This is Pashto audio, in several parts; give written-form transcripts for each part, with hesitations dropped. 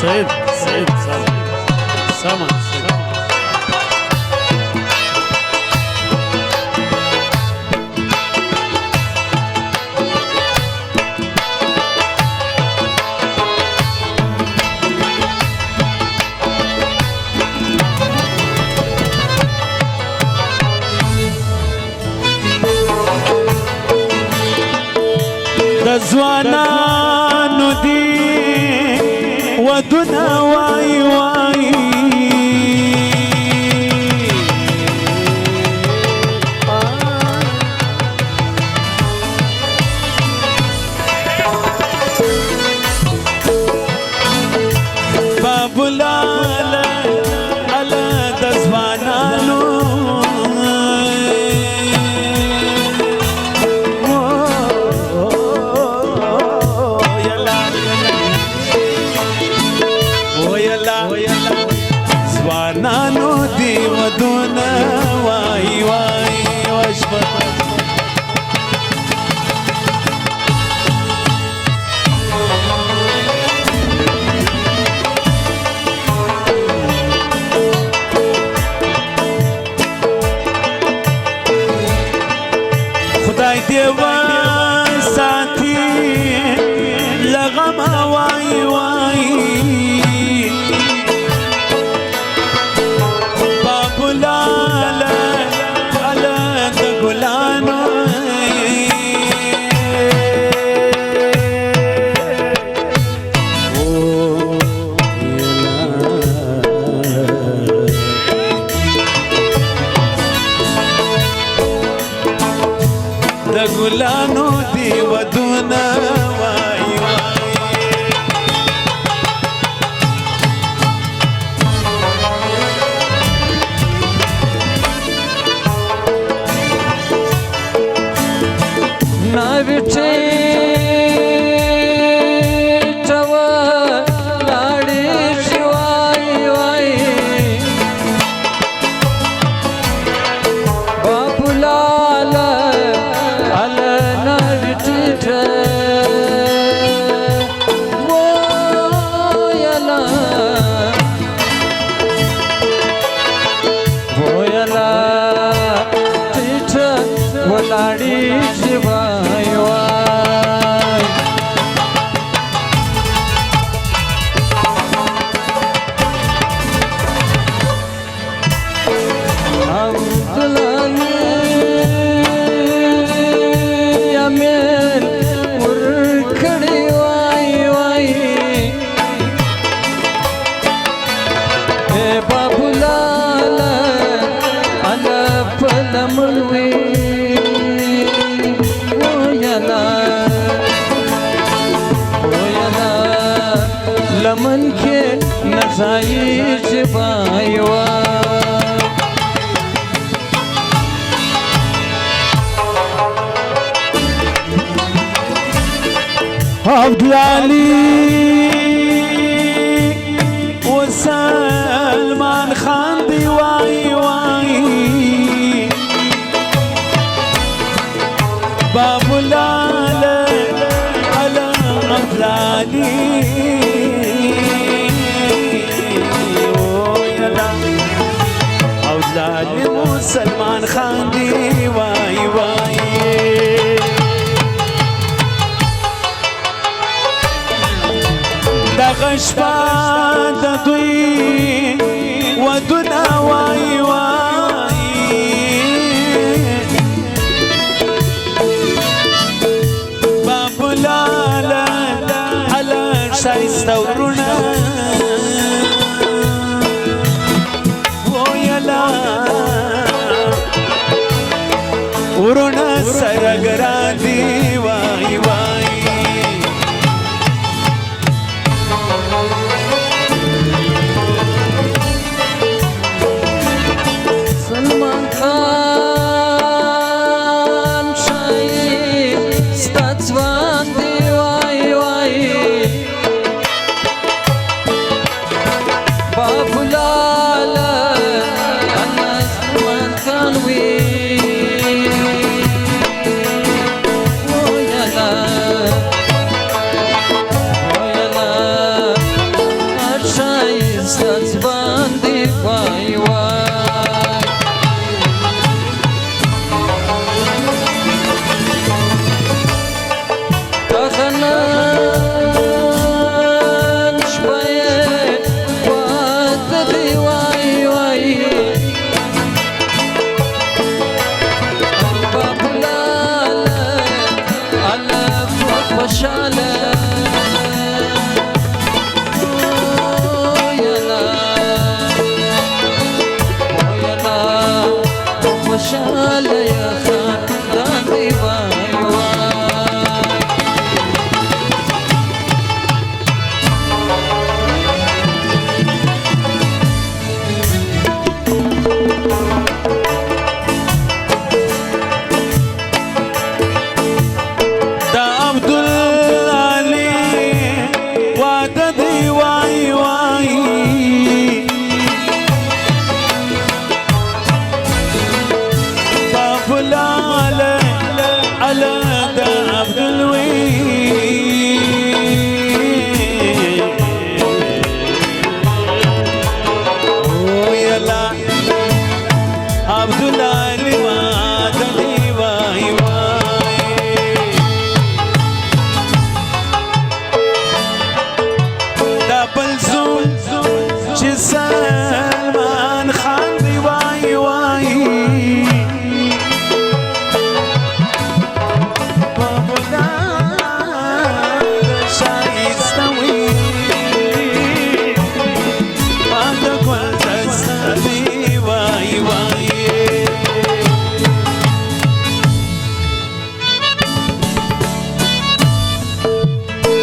سيد سلام دزوانانو دی ودنا وای وای بابولالا علا دزوانانو زوانانو دی ودونه وای وای وشبه خدای دیوا ساتي لغما وای وای ګلانو دی ودونه وای وای ناوټه چوا لاړې شوای وای بابولالا ولاړې شوای وای امین ورکړی وای وای اے بابولالا انا پلموي لمن کے نزائی شبائی عبدالعلی وسلمان خان دی وای وای بابولالا علا عبدالعلی سلمان خان دی وای وای دغشپا د دوی ودنا وای وای بابولالا علا شایسته ورونه ورونه سره ګران دي وای وای سلمان خان شاهین ستا ځوان دی وای وای خنان شوية واتدي واي واي الباب لالا على فشالة فشالة يا خاني واي سلمان خان دی وای وای بابلا شایستوی بعد گل دستی وای وای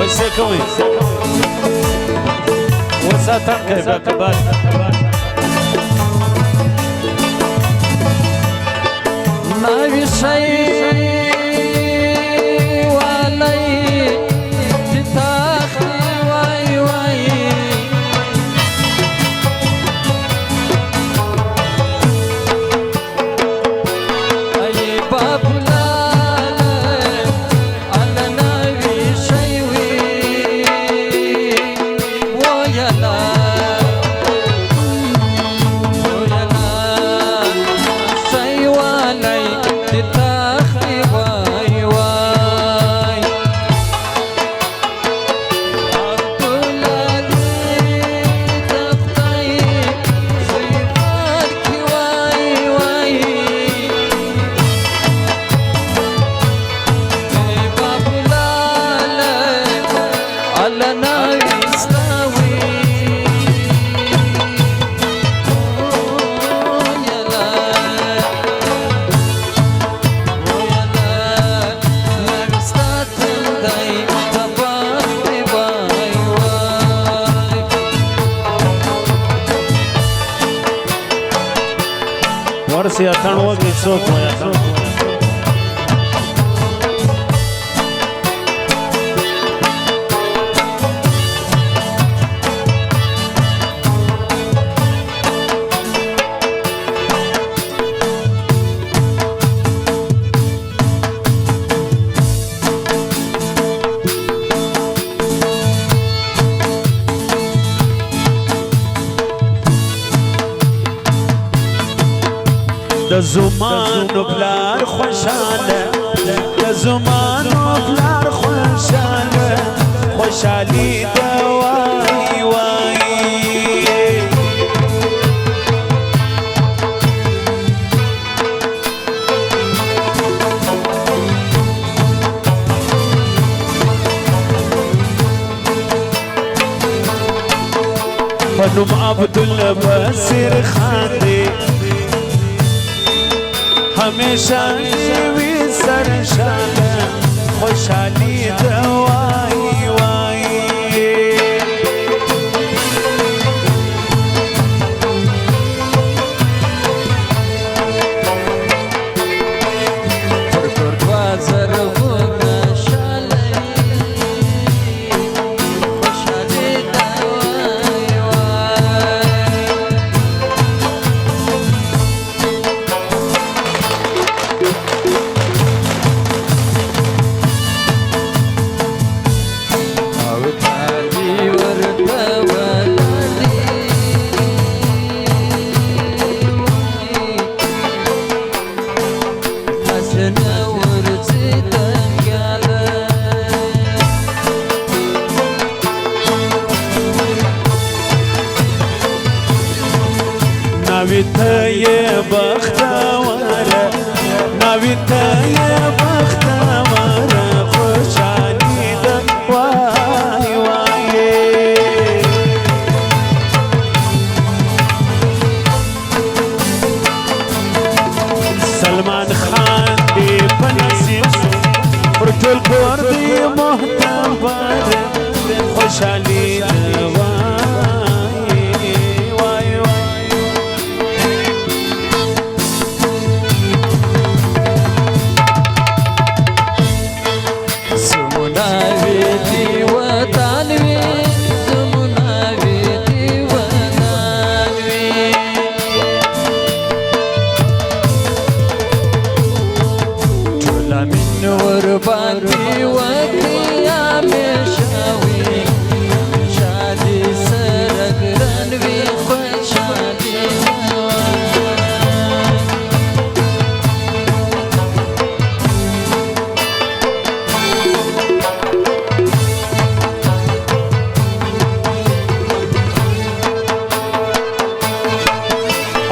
وسه کوي وساتن كيف كبار ما بشيء وعلي تتاخي واي واي أي باب لا على نبي شيء ويا لا ورسي أتان وقت سوق ويا د زمانو بلار خوشاله د زمانو بلار خوشاله خوشالي د وای وای فنم عبد البصير خان دی हमेशा भी सरशाल खुशहाली दवाई वाई ناویته یه بختواره ناویته یه بختواره خوشحالی ده وای وای سلمان خان دی پنسیم پر ټول کور دی محترم باره خوشحالی ده باندې وکي همیشوي شادي سره ګران وي خوشالي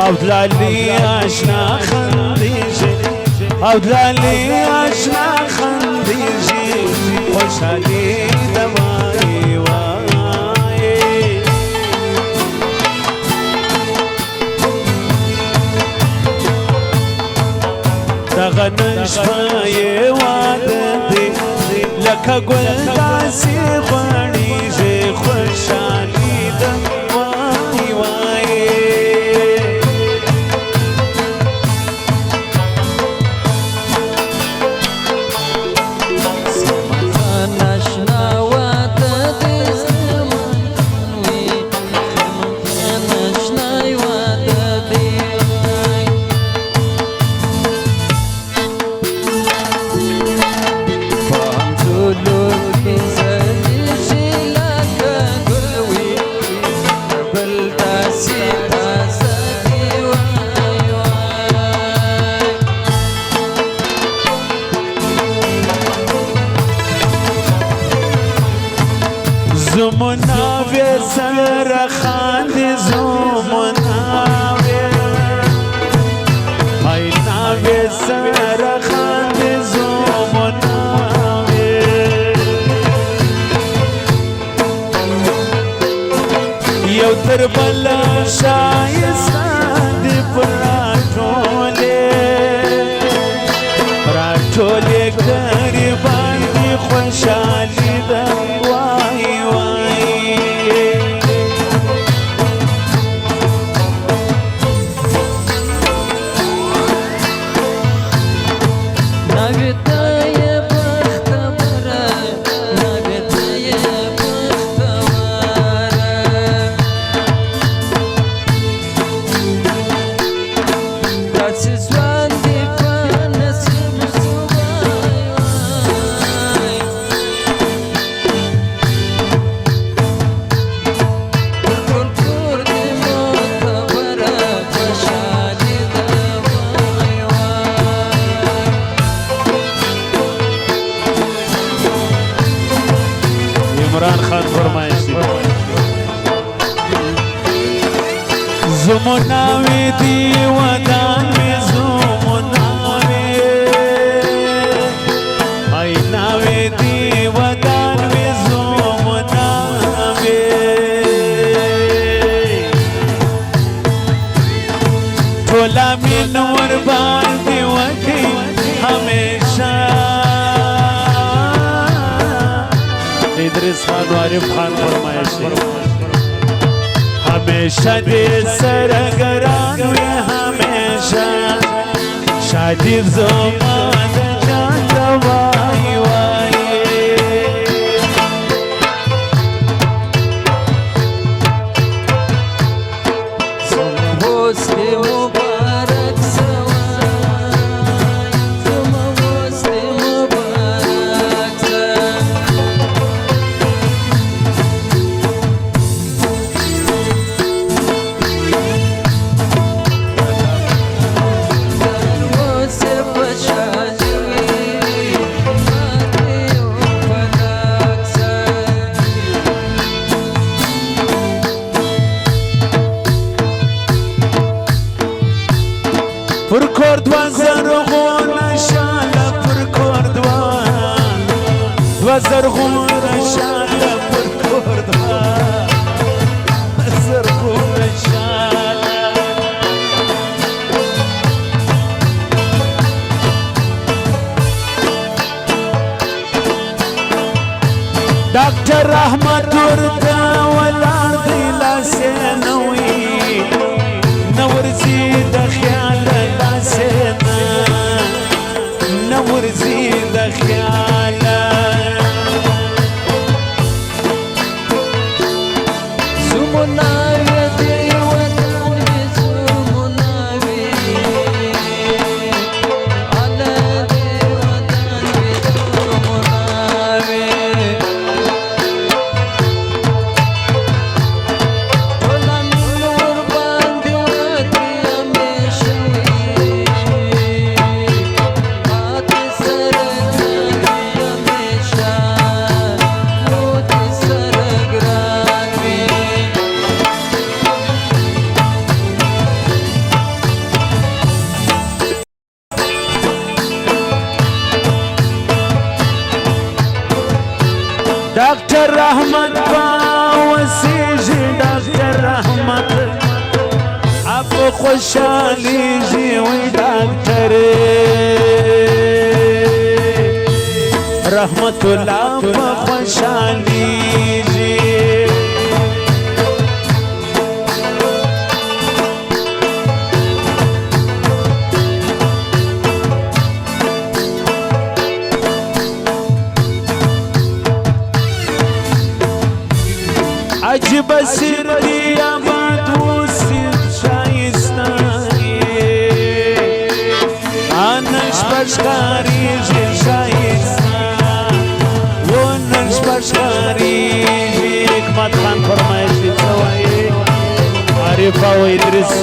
عبدالعلی آشنا خندیجی عبدالعلی آشنا خندیجی خوشحالی دوایی وایی دغه نن شپه واده دی لکه ګل داسې غوړېږي خوشحالي ده وای وای زموناوی سر خاندی زموناوی ای ناوی سر خاندی زموناوی یو تر بلا شایستان دی پراټولی گریبان دی خوشحالی ده وای وای عمران خان فرمایش دی زموناوی دی ودان می زموناوی ای ناوی دی ودان می زموناوی ټولا می نور باندې وکي همیشه ادریس خان و عارف خان فرمایش हमेशा दे सरगरान में हमेशा शादी ज़मान जान वाई वाई होस्ते मुबारक सवाई तुम होस्ते मुबारक کورد و زرغون شاله پر کورد و زرغون شاله پر کورد زرغون شاله ډاکټر احمد ورته ولاړ دی لاسې نه وي نه ورځي د خیال لاسې نه ورځي د خیاله زموناوی دی وطن وی زموناوی علا دی وطن وی زموناوی ډاکټر احمد وسیږي ډاکټر احمد اب خوشحالیږي وی ډاکټر رحمت الله په خوشحالیږي عجب سر دی آباد و سر شایستانی آنش بشکاری جی شایستان و نش بشکاری جی حکمت خان فرمایش دی سوائی عارفہ و ادریس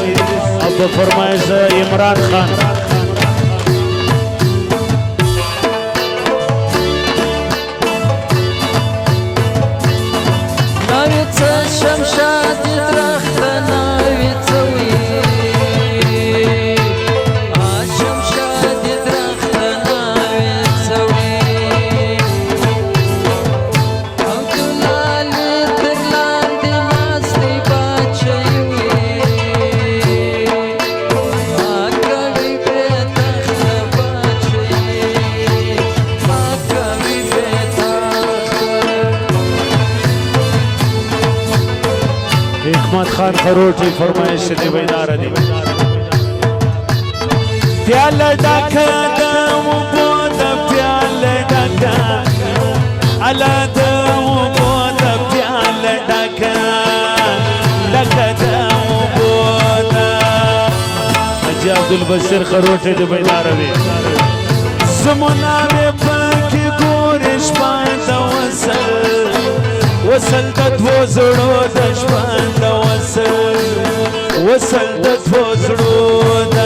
اب فرمایش عمران خان شمشاد درخت ناوی توی شمشاد درخت ناوی توی او دلالی درلاندی ماستی باچوی آکوی بیتخت باچوی آکوی بیتخت حکمت خان خروٹی فرمائش دی بیدار دی پیال ڈاکا دام بود پیال ڈاکا علا دام بود پیال ڈاکا ڈاکا دام بود حجی عبدالبصیر خروٹی دی بیدار دی زمنا میں پاکی گورش پاند وصل وصل د دوو زړو د ژوند وصل د دوو زړو د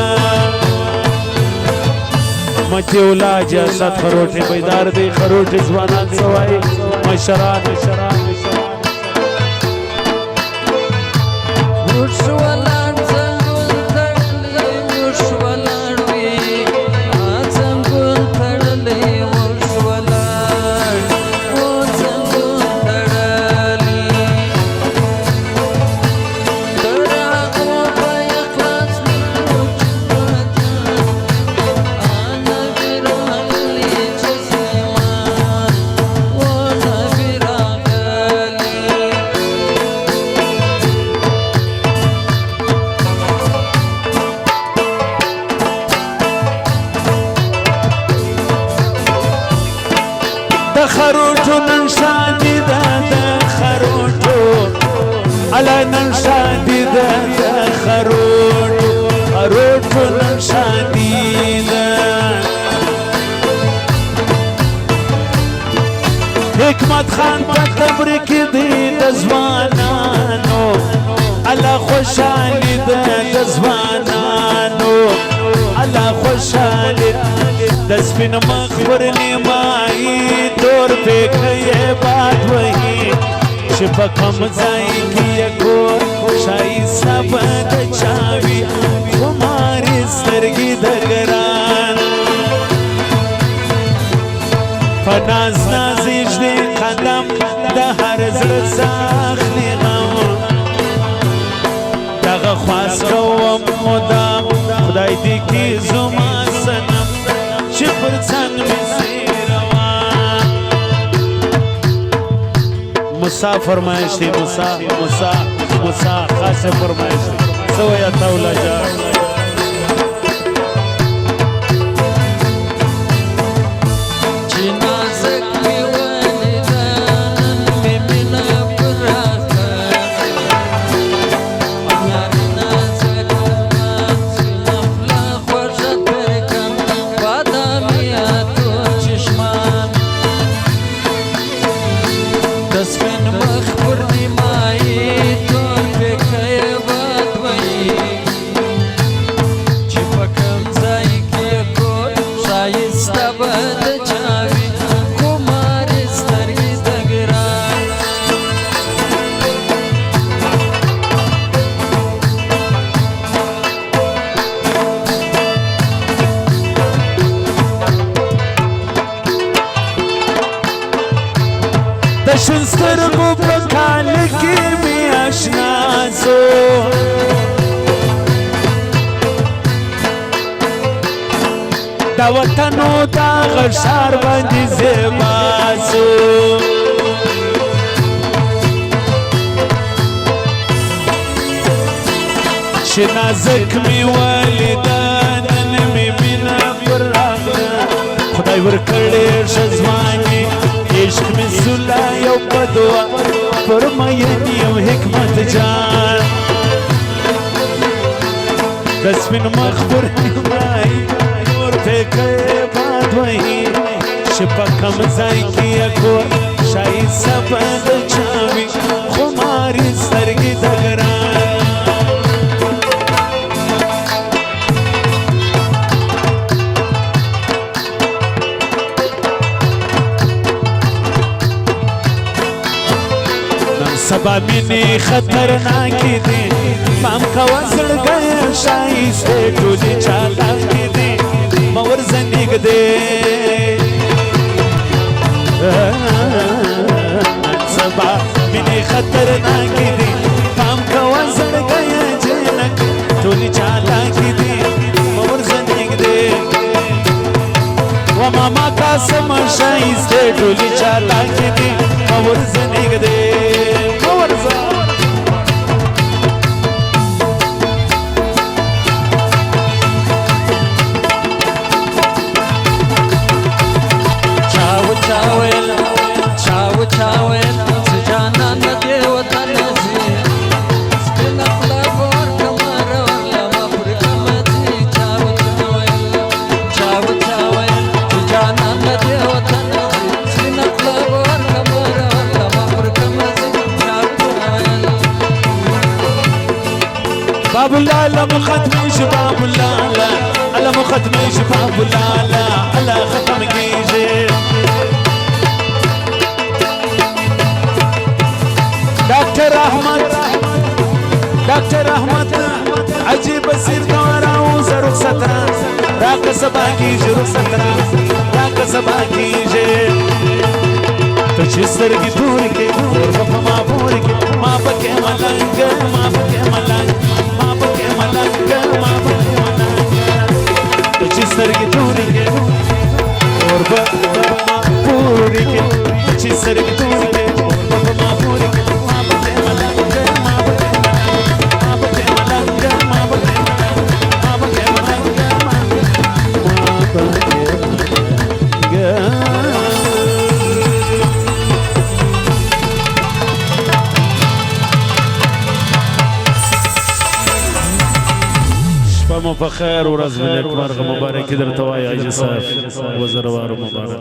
مچې ولا جسد خروټې بیدار دی خروټې ځوانان سوای مشران خروټو نن شادي ده د خروټو الا نن شادي ده د خروټو نن شادي ده حکمت خان په تبریک دی د ځوانانو الا خوشالي ده د ځوانانو الا خوشالي د سپین مخ پر نیمایي دور پہ کئے بات وہی شپا کم زائی کی کور شائی سب د چاوی ہماری سترگی دگر پناز نازیش دی قدم ده هر زړه ساخلی غم دغه خواست کوم مدام خدای دې کې زما صنم چې پر څنګ مې روان موسی فرمایش دی موسی خاصه فرمایش دی سویا تولا جان دشن سترګو په کال کې می آشنا زو دا وطنو دا غشار باندې زباسو چې نازک می والدان می مینا پر راغله خدای ورکړې شزواني عشق میں سلا یو پدوا فرماین یو حکمت جان دس من مخبر نمائی نور پھیکے بات وہی شپا کم زائی کیا کو شاید سبند چاوی خماری سرگی دگران سبا مینی خطرناکی دی پام کوا زړګی شایسته ټولې چالاکی دی مور زنګ دی سبا مینی خطرناکی دی پام کوا زړګی جنک ټولې چالاکی دی مور زنګ دی و ماما قاسم شایسته ټولې چالاکی دی مور زنګ دی باب اللالا مختمي شباب اللالا على مختمي شباب اللالا على ختم جيجي دكتور احمد عجيب سير دورا وزرق سترا راك سبا جيجي رق سترا راك سبا جيجي تجسر کی پوری کے اور ما پوری کے ما پکے ملنگ ما پکے ملنگ ما پکے ملنگ ما پکے ملنگ تجسر کی پوری کے اور ما پوری کے تجسر کی پوری کے اور ما پوری کے ما پکے ملنگ ما پکے ملنگ ما پکے ملنگ ما پکے ملنگ ما پکے ملنگ مو په خیر ورځ ملک مرغ مبارک درته وای عاجز صاحب وزروار مبارک